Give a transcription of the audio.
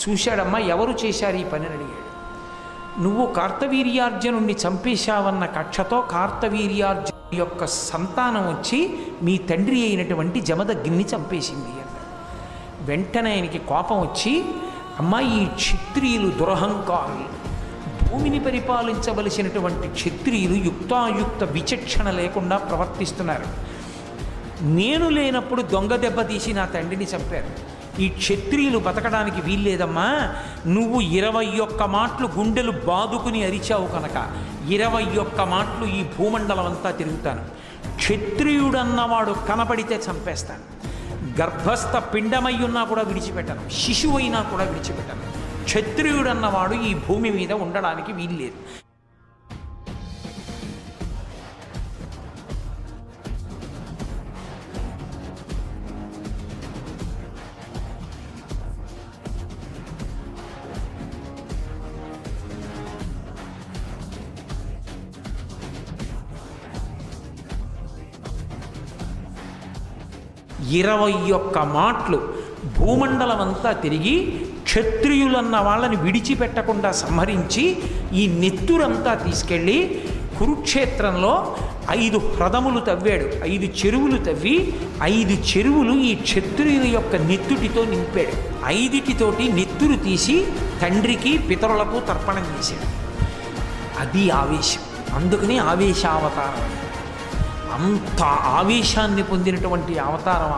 చూశాడమ్మా, ఎవరు చేశారు ఈ పనిని అడిగాడు. నువ్వు కార్తవీర్యార్జునుణ్ణి చంపేశావన్న కక్షతో కార్తవీర్యార్జును యొక్క సంతానం వచ్చి మీ తండ్రి అయినటువంటి జమదగ్ని చంపేసింది అన్నాడు. వెంటనే ఆయనకి కోపం వచ్చి, అమ్మా ఈ క్షత్రియులు దురహంకారులు, భూమిని పరిపాలించవలసినటువంటి క్షత్రియులు యుక్తాయుక్త విచక్షణ లేకుండా ప్రవర్తిస్తున్నారు. నేను లేనప్పుడు దొంగ దెబ్బ తీసి నా తండ్రిని చంపారు. ఈ క్షత్రియులు బతకడానికి వీల్లేదమ్మా. నువ్వు 21 మాటలు గుండెలు బాదుకుని అరిచావు కనుక 21 మాటలు ఈ భూమండలం అంతా తిరుగుతాను. క్షత్రియుడన్నవాడు కనపడితే చంపేస్తాను. గర్భస్థ పిండమై ఉన్నా కూడా విడిచిపెట్టను, శిశువైనా కూడా విడిచిపెట్టను. క్షత్రియుడన్నవాడు ఈ భూమి మీద ఉండడానికి వీల్లేదు. ఇరవై 21 మాటలు భూమండలం అంతా తిరిగి క్షత్రియులన్న వాళ్ళని విడిచిపెట్టకుండా సంహరించి ఈ నెత్తురంతా తీసుకెళ్ళి కురుక్షేత్రంలో 5 హ్రదములు తవ్వాడు. 5 చెరువులు తవ్వి 5 చెరువులు ఈ క్షత్రియుల యొక్క నెత్తుటితో నింపాడు. 5తోటి నెత్తురు తీసి తండ్రికి పితరులకు తర్పణం చేశాడు. అది ఆవేశం. అందుకని ఆవేశావతారం. అంత ఆవేశాన్ని పొందినటువంటి అవతారం